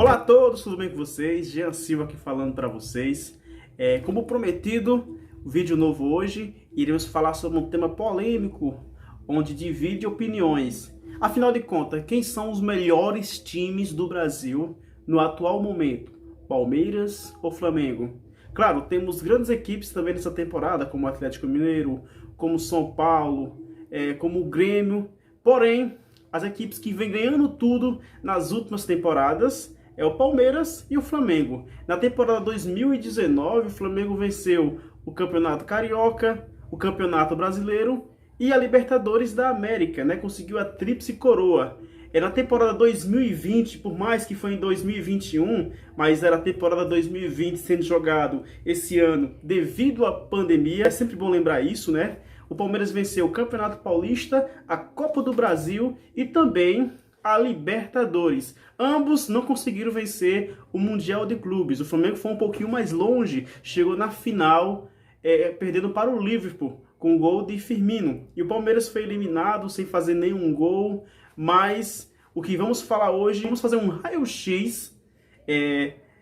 Olá a todos, tudo bem com vocês? Jean Silva aqui falando para vocês. Como prometido, vídeo novo hoje, iremos falar sobre um tema polêmico, onde divide opiniões. Afinal de contas, quem são os melhores times do Brasil no atual momento? Palmeiras ou Flamengo? Claro, temos grandes equipes também nessa temporada, como o Atlético Mineiro, como o São Paulo, como o Grêmio. Porém, as equipes que vêm ganhando tudo nas últimas temporadas é o Palmeiras e o Flamengo. Na temporada 2019, o Flamengo venceu o Campeonato Carioca, o Campeonato Brasileiro e a Libertadores da América, né? Conseguiu a tríplice coroa. Na temporada 2020, por mais que foi em 2021, mas era a temporada 2020 sendo jogado esse ano devido à pandemia. É sempre bom lembrar isso, né? O Palmeiras venceu o Campeonato Paulista, a Copa do Brasil e também a Libertadores. Ambos não conseguiram vencer o Mundial de Clubes. O Flamengo foi um pouquinho mais longe, chegou na final, perdendo para o Liverpool, com o gol de Firmino. E o Palmeiras foi eliminado sem fazer nenhum gol, mas o que vamos falar hoje, vamos fazer um raio-x,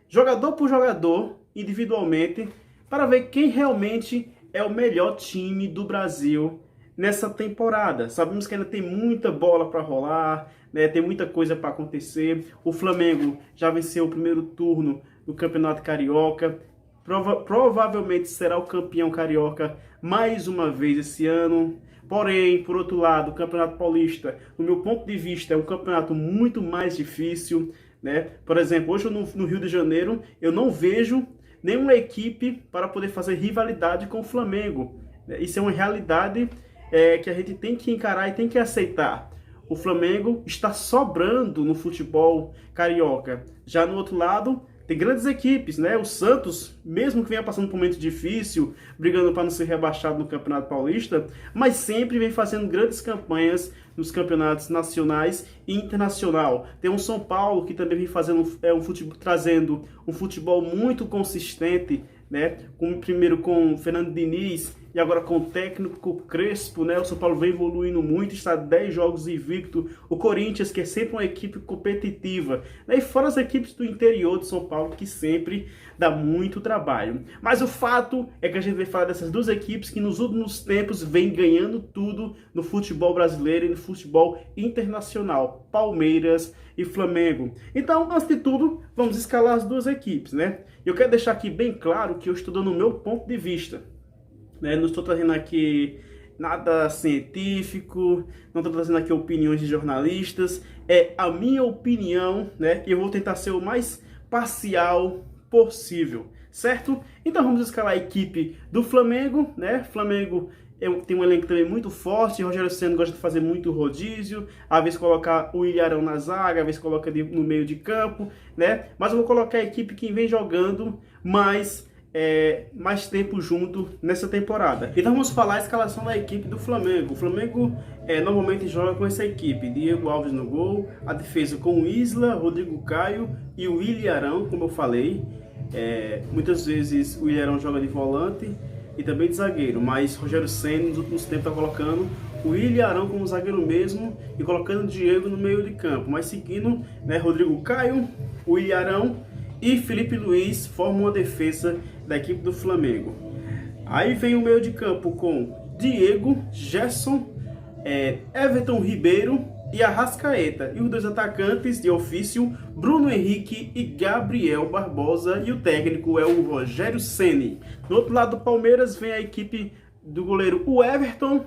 jogador por jogador, individualmente, para ver quem realmente é o melhor time do Brasil nessa temporada. Sabemos que ainda tem muita bola para rolar, né? Tem muita coisa para acontecer. O Flamengo já venceu o primeiro turno do Campeonato Carioca. Provavelmente será o campeão carioca mais uma vez esse ano. Porém, por outro lado, o Campeonato Paulista, no meu ponto de vista, é um campeonato muito mais difícil, né? Por exemplo, hoje no Rio de Janeiro, eu não vejo nenhuma equipe para poder fazer rivalidade com o Flamengo. Isso é uma realidade que a gente tem que encarar e tem que aceitar. O Flamengo está sobrando no futebol carioca. Já no outro lado, tem grandes equipes, né? O Santos, mesmo que venha passando por um momento difícil, brigando para não ser rebaixado no Campeonato Paulista, mas sempre vem fazendo grandes campanhas nos campeonatos nacionais e internacional. Tem o São Paulo, que também vem fazendo trazendo um futebol muito consistente, né? Primeiro com o Fernando Diniz e agora com o técnico Crespo, né? O São Paulo vem evoluindo muito, está 10 jogos invicto. O Corinthians, que é sempre uma equipe competitiva, né? E fora as equipes do interior de São Paulo, que sempre dá muito trabalho. Mas o fato é que a gente vai falar dessas duas equipes que nos últimos tempos vem ganhando tudo no futebol brasileiro e no futebol internacional, Palmeiras e Flamengo. Então, antes de tudo, vamos escalar as duas equipes, né? Eu quero deixar aqui bem claro que eu estou dando o meu ponto de vista, né? Não estou trazendo aqui nada científico, não estou trazendo aqui opiniões de jornalistas, é a minha opinião, né? E eu vou tentar ser o mais parcial possível, certo? Então vamos escalar a equipe do Flamengo, né? Flamengo tem um elenco também muito forte. Rogério Ceni gosta de fazer muito rodízio, às vezes colocar o Ilharão na zaga, às vezes coloca no meio de campo, né? Mas eu vou colocar a equipe que vem jogando mais tempo junto nessa temporada. Então vamos falar a escalação da equipe do Flamengo. O Flamengo normalmente joga com essa equipe: Diego Alves no gol, a defesa com o Isla, Rodrigo Caio e o Ilharão, como eu falei. Muitas vezes o Ilharão joga de volante e também de zagueiro, mas Rogério Ceni nos últimos tempos está colocando o Ilharão como zagueiro mesmo e colocando o Diego no meio de campo, mas seguindo, né, Rodrigo Caio, o Ilharão e Felipe Luiz formam uma defesa da equipe do Flamengo. Aí vem o meio de campo com Diego, Gerson, Everton Ribeiro e Arrascaeta, e os dois atacantes de ofício, Bruno Henrique e Gabriel Barbosa, e o técnico é o Rogério Ceni. Do outro lado do Palmeiras vem a equipe do goleiro o Everton,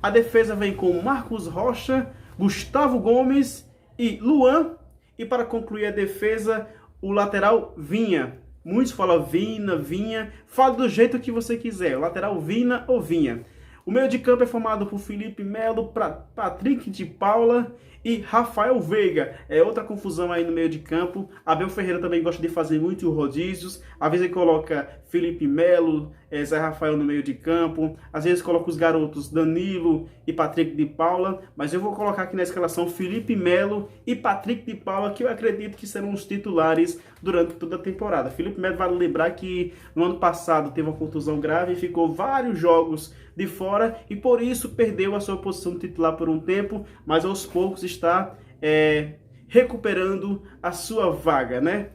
a defesa vem com Marcos Rocha, Gustavo Gomes e Luan, e para concluir a defesa, o lateral Vinha. Muitos falam Vina, Vinha, fala do jeito que você quiser, o lateral Vina ou Vinha. O meio de campo é formado por Felipe Melo, Patrick de Paula e Rafael Veiga. É outra confusão aí no meio de campo. Abel Ferreira também gosta de fazer muito rodízios. Às vezes ele coloca Felipe Melo, Zé Rafael no meio de campo. Às vezes coloca os garotos Danilo e Patrick de Paula. Mas eu vou colocar aqui na escalação Felipe Melo e Patrick de Paula, que eu acredito que serão os titulares durante toda a temporada. Felipe Melo, vale lembrar que no ano passado teve uma contusão grave e ficou vários jogos de fora e por isso perdeu a sua posição de titular por um tempo, mas aos poucos está recuperando a sua vaga, né?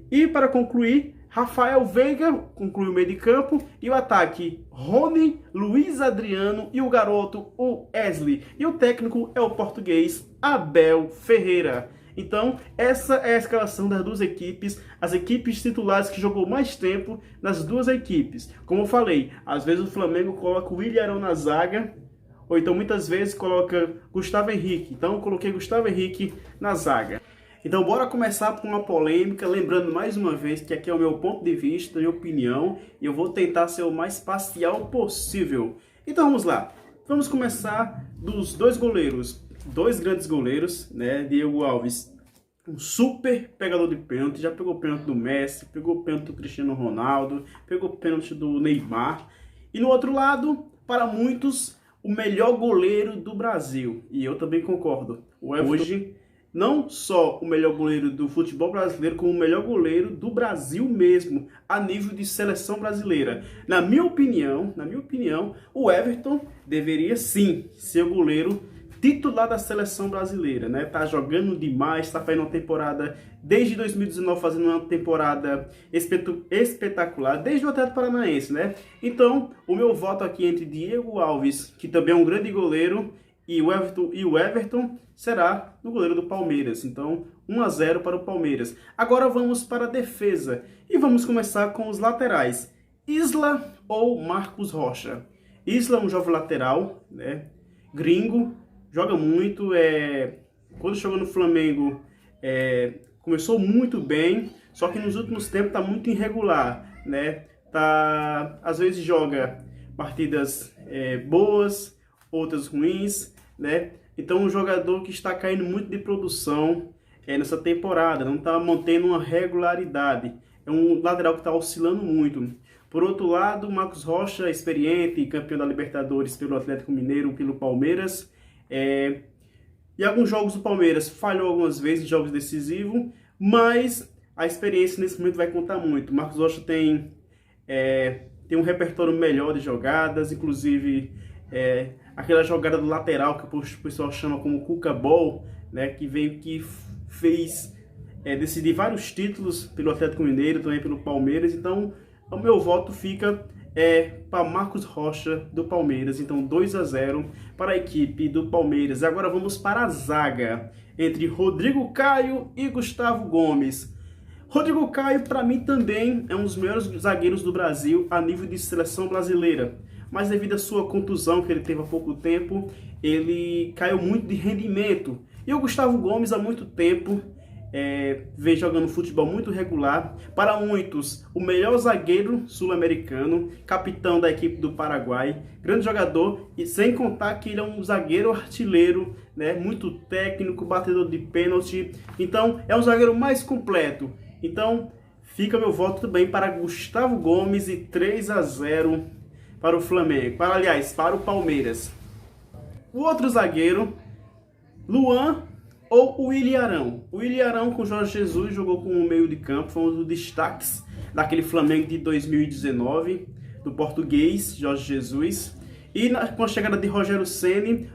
E para concluir, Rafael Veiga conclui o meio de campo e o ataque Rony, Luiz Adriano e o garoto o Wesley. E o técnico é o português Abel Ferreira. Então, essa é a escalação das duas equipes, as equipes titulares que jogou mais tempo nas duas equipes. Como eu falei, às vezes o Flamengo coloca o Ilharão na zaga, ou então muitas vezes coloca Gustavo Henrique. Então eu coloquei Gustavo Henrique na zaga. Então bora começar com uma polêmica, lembrando mais uma vez que aqui é o meu ponto de vista e opinião, e eu vou tentar ser o mais parcial possível. Então vamos lá, vamos começar dos dois goleiros, dois grandes goleiros, né? Diego Alves, um super pegador de pênalti, já pegou pênalti do Messi, pegou pênalti do Cristiano Ronaldo, pegou pênalti do Neymar. E no outro lado, para muitos, o melhor goleiro do Brasil, e eu também concordo. Hoje, não só o melhor goleiro do futebol brasileiro, como o melhor goleiro do Brasil mesmo, a nível de seleção brasileira. Na minha opinião, o Everton deveria sim ser o goleiro titular da seleção brasileira, né? Tá jogando demais, tá fazendo uma temporada desde 2019, fazendo uma temporada espetacular, desde o Atlético Paranaense, né? Então, o meu voto aqui entre Diego Alves, que também é um grande goleiro, e o Everton será no goleiro do Palmeiras. Então, 1-0 para o Palmeiras. Agora vamos para a defesa e vamos começar com os laterais. Isla ou Marcos Rocha? Isla é um jovem lateral, né? Gringo, joga muito, quando chegou no Flamengo começou muito bem, só que nos últimos tempos está muito irregular, né? Às vezes joga partidas boas, outras ruins, né? Então um jogador que está caindo muito de produção nessa temporada, não está mantendo uma regularidade, é um lateral que está oscilando muito. Por outro lado, Marcos Rocha, experiente, campeão da Libertadores pelo Atlético Mineiro, pelo Palmeiras. Em alguns jogos o Palmeiras falhou algumas vezes em jogos decisivos, mas a experiência nesse momento vai contar muito. Marcos Rocha tem um repertório melhor de jogadas, inclusive aquela jogada do lateral que o pessoal chama como Cuca Ball, né, que fez decidir vários títulos pelo Atlético Mineiro, também pelo Palmeiras. Então o meu voto fica para Marcos Rocha do Palmeiras. Então 2-0 para a equipe do Palmeiras. Agora vamos para a zaga entre Rodrigo Caio e Gustavo Gomes. Rodrigo Caio, para mim, também é um dos melhores zagueiros do Brasil a nível de seleção brasileira. Mas devido à sua contusão que ele teve há pouco tempo, ele caiu muito de rendimento. E o Gustavo Gomes, há muito tempo, vem jogando futebol muito regular. Para muitos, o melhor zagueiro sul-americano, capitão da equipe do Paraguai, grande jogador, e sem contar que ele é um zagueiro artilheiro, né, muito técnico, batedor de pênalti. Então, é um zagueiro mais completo. Então, fica meu voto também para Gustavo Gomes e 3-0 para o Flamengo. Para o Palmeiras. O outro zagueiro, Luan ou o Ilharão. O Ilharão com Jorge Jesus jogou com o meio de campo, foi um dos destaques daquele Flamengo de 2019, do português Jorge Jesus. E com a chegada de Rogério Ceni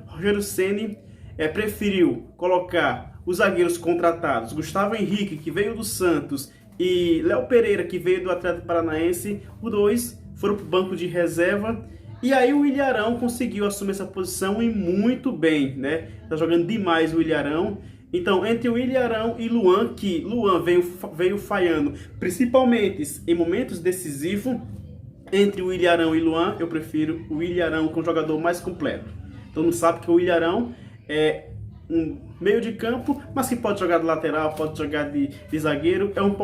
preferiu colocar os zagueiros contratados, Gustavo Henrique, que veio do Santos, e Léo Pereira, que veio do Atlético Paranaense. Os dois foram para o banco de reserva. E aí o Ilharão conseguiu assumir essa posição e muito bem, né? Tá jogando demais o Ilharão. Então, entre o Ilharão e Luan, que Luan veio falhando, principalmente em momentos decisivos, entre o Ilharão e Luan, eu prefiro o Ilharão com o jogador mais completo. Todo mundo sabe que o Ilharão é um meio de campo, mas que pode jogar de lateral, pode jogar de zagueiro, é um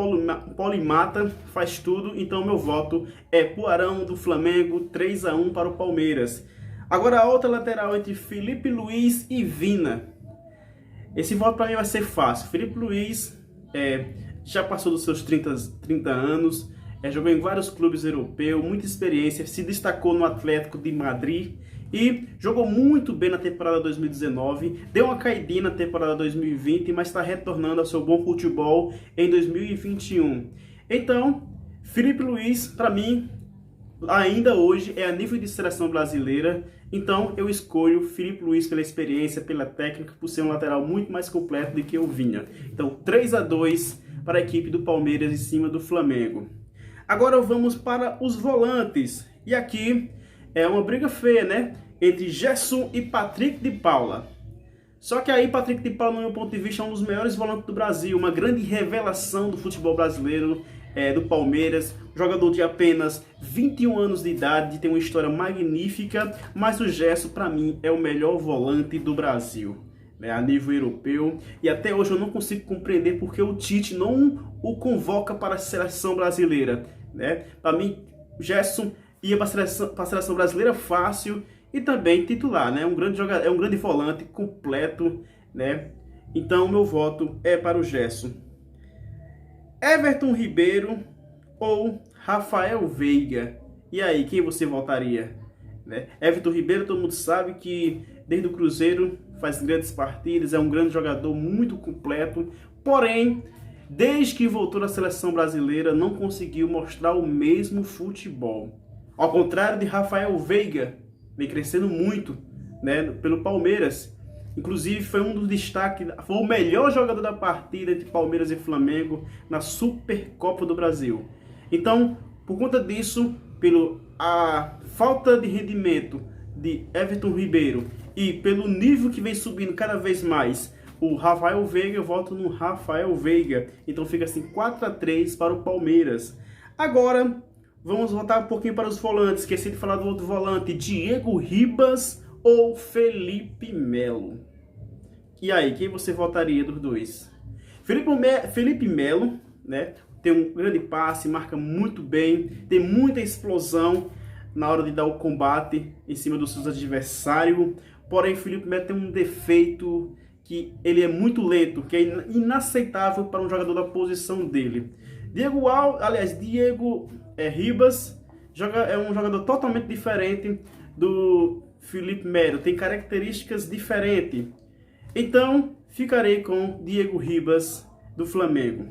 polimata, faz tudo. Então meu voto é pro Arão do Flamengo, 3-1 para o Palmeiras. Agora a outra lateral entre Felipe Luiz e Vina. Esse voto para mim vai ser fácil. Felipe Luiz já passou dos seus 30 anos, jogou em vários clubes europeus, muita experiência, se destacou no Atlético de Madrid e jogou muito bem na temporada 2019, deu uma caidinha na temporada 2020, mas está retornando ao seu bom futebol em 2021. Então, Felipe Luiz, para mim, ainda hoje é a nível de seleção brasileira. Então eu escolho Filipe Luís pela experiência, pela técnica, por ser um lateral muito mais completo do que o Vinha. Então 3-2 para a equipe do Palmeiras em cima do Flamengo. Agora vamos para os volantes. E aqui é uma briga feia, né? Entre Gerson e Patrick de Paula. Só que aí Patrick de Paula, no meu ponto de vista, é um dos melhores volantes do Brasil. Uma grande revelação do futebol brasileiro, do Palmeiras. Jogador de apenas 21 anos de idade, tem uma história magnífica. Mas o Gerson, para mim, é o melhor volante do Brasil, né, a nível europeu. E até hoje eu não consigo compreender porque o Tite não o convoca para a seleção brasileira, né? Para mim, o Gerson ia para a seleção brasileira fácil e também titular, né? Um grande jogador, é um grande volante completo, né? Então meu voto é para o Gerson. Everton Ribeiro ou Rafael Veiga? E aí, quem você votaria? Né? Everton Ribeiro, todo mundo sabe que desde o Cruzeiro faz grandes partidas, é um grande jogador, muito completo, porém, desde que voltou à seleção brasileira, não conseguiu mostrar o mesmo futebol. Ao contrário de Rafael Veiga, vem crescendo muito, né, pelo Palmeiras. Inclusive foi um dos destaques, foi o melhor jogador da partida entre Palmeiras e Flamengo na Supercopa do Brasil. Então, por conta disso, a falta de rendimento de Everton Ribeiro e pelo nível que vem subindo cada vez mais o Rafael Veiga, eu voto no Rafael Veiga. Então fica assim 4-3 para o Palmeiras. Agora vamos voltar um pouquinho para os volantes. Esqueci de falar do outro volante, Diego Ribas ou Felipe Melo. E aí, quem você votaria dos dois? Felipe Melo, né? Tem um grande passe, marca muito bem, tem muita explosão na hora de dar o combate em cima dos seus adversários. Porém, Felipe Melo tem um defeito que ele é muito lento, que é inaceitável para um jogador da posição dele. Diego Ribas é um jogador totalmente diferente do Felipe Melo, tem características diferentes. Então, ficarei com Diego Ribas do Flamengo.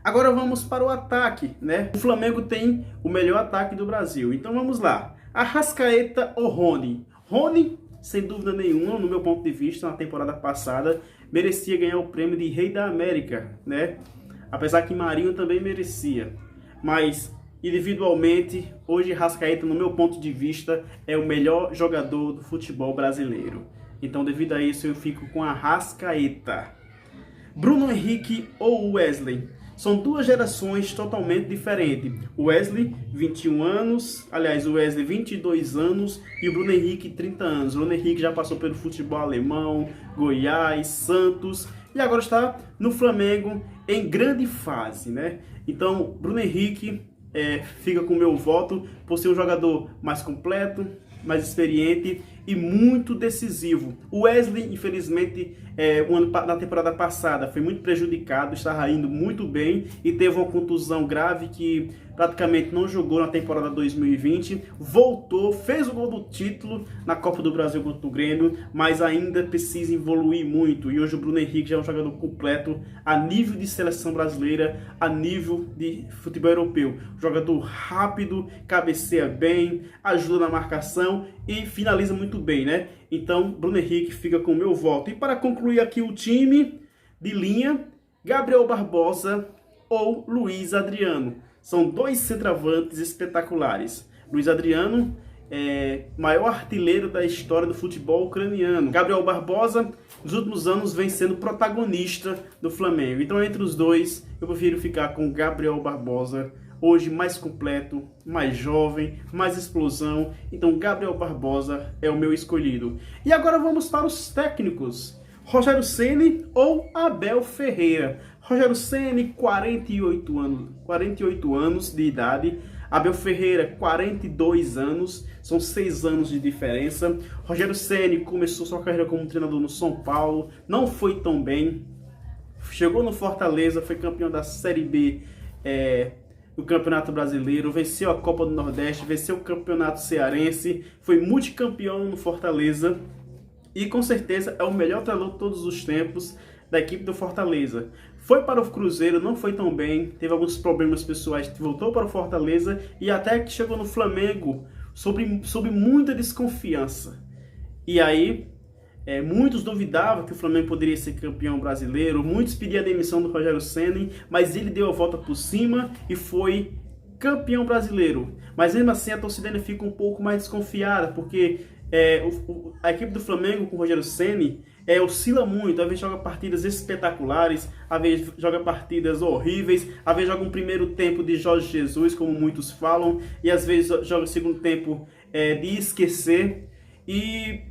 Agora vamos para o ataque, né? O Flamengo tem o melhor ataque do Brasil. Então vamos lá. Arrascaeta ou Rony? Rony, sem dúvida nenhuma, no meu ponto de vista, na temporada passada, merecia ganhar o prêmio de Rei da América, né? Apesar que Marinho também merecia. Mas, individualmente, hoje Arrascaeta, no meu ponto de vista, é o melhor jogador do futebol brasileiro. Então, devido a isso, eu fico com Arrascaeta. Bruno Henrique ou Wesley? São duas gerações totalmente diferentes. O Wesley, 21 anos. Aliás, o Wesley, 22 anos. E o Bruno Henrique, 30 anos. O Bruno Henrique já passou pelo futebol alemão, Goiás, Santos. E agora está no Flamengo em grande fase, né? Então, Bruno Henrique fica com o meu voto por ser um jogador mais completo, mais experiente e muito decisivo. O Wesley, infelizmente, na temporada passada foi muito prejudicado, estava indo muito bem e teve uma contusão grave que praticamente não jogou na temporada 2020, voltou, fez o gol do título na Copa do Brasil contra o Grêmio, mas ainda precisa evoluir muito. E hoje o Bruno Henrique já é um jogador completo a nível de seleção brasileira, a nível de futebol europeu. Jogador rápido, cabeceia bem, ajuda na marcação e finaliza muito bem, né? Então, Bruno Henrique fica com o meu voto. E para concluir aqui o time de linha, Gabriel Barbosa ou Luiz Adriano. São dois centroavantes espetaculares. Luiz Adriano maior artilheiro da história do futebol ucraniano. Gabriel Barbosa, nos últimos anos, vem sendo protagonista do Flamengo. Então, entre os dois, eu prefiro ficar com Gabriel Barbosa. Hoje mais completo, mais jovem, mais explosão. Então Gabriel Barbosa é o meu escolhido. E agora vamos para os técnicos. Rogério Ceni ou Abel Ferreira? Rogério Ceni, 48 anos de idade. Abel Ferreira, 42 anos. São 6 anos de diferença. Rogério Ceni começou sua carreira como treinador no São Paulo. Não foi tão bem. Chegou no Fortaleza, foi campeão da Série B do Campeonato Brasileiro, venceu a Copa do Nordeste, venceu o Campeonato Cearense, foi multicampeão no Fortaleza e com certeza é o melhor treinador de todos os tempos da equipe do Fortaleza. Foi para o Cruzeiro, não foi tão bem, teve alguns problemas pessoais, voltou para o Fortaleza e até que chegou no Flamengo sob muita desconfiança. E aí, muitos duvidavam que o Flamengo poderia ser campeão brasileiro, muitos pediam a demissão do Rogério Ceni, mas ele deu a volta por cima e foi campeão brasileiro. Mas mesmo assim a torcida ainda fica um pouco mais desconfiada, porque a equipe do Flamengo com o Rogério Ceni oscila muito. Às vezes joga partidas espetaculares, às vezes joga partidas horríveis, às vezes joga um primeiro tempo de Jorge Jesus, como muitos falam, e às vezes joga o segundo tempo de esquecer. E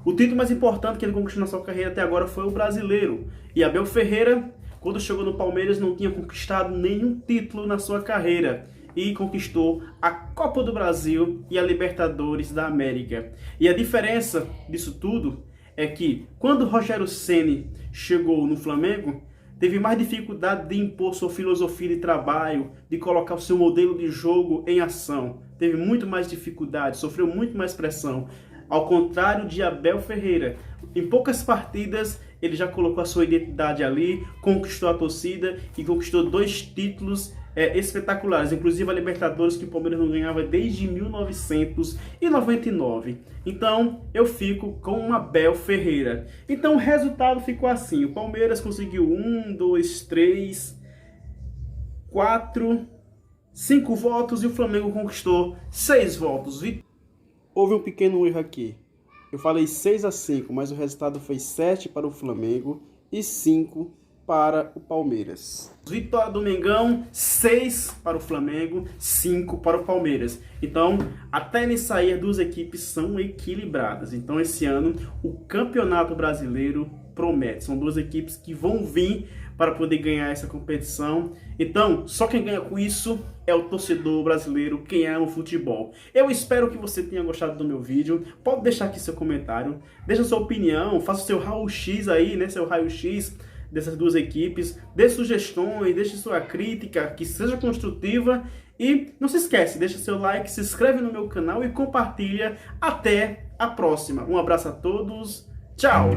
o título mais importante que ele conquistou na sua carreira até agora foi o brasileiro. E Abel Ferreira, quando chegou no Palmeiras, não tinha conquistado nenhum título na sua carreira. E conquistou a Copa do Brasil e a Libertadores da América. E a diferença disso tudo é que quando Rogério Ceni chegou no Flamengo, teve mais dificuldade de impor sua filosofia de trabalho, de colocar o seu modelo de jogo em ação. Teve muito mais dificuldade, sofreu muito mais pressão. Ao contrário de Abel Ferreira, em poucas partidas ele já colocou a sua identidade ali, conquistou a torcida e conquistou 2 títulos espetaculares, inclusive a Libertadores, que o Palmeiras não ganhava desde 1999. Então eu fico com o Abel Ferreira. Então o resultado ficou assim: o Palmeiras conseguiu 1, 2, 3, 4, 5 votos e o Flamengo conquistou 6 votos. Houve um pequeno erro aqui. Eu falei 6-5, mas o resultado foi 7 para o Flamengo e 5 para o Palmeiras. Vitória do Mengão, 6 para o Flamengo, 5 para o Palmeiras. Então, até nisso aí, as duas equipes são equilibradas. Então, esse ano, o Campeonato Brasileiro promete. São duas equipes que vão vir para poder ganhar essa competição. Então, só quem ganha com isso é o torcedor brasileiro, quem ama o futebol. Eu espero que você tenha gostado do meu vídeo. Pode deixar aqui seu comentário, deixa sua opinião, faça o seu raio-x aí, né? Seu raio-x dessas duas equipes, dê sugestões, deixe sua crítica, que seja construtiva. E não se esquece, deixa seu like, se inscreve no meu canal e compartilha. Até a próxima. Um abraço a todos. Tchau!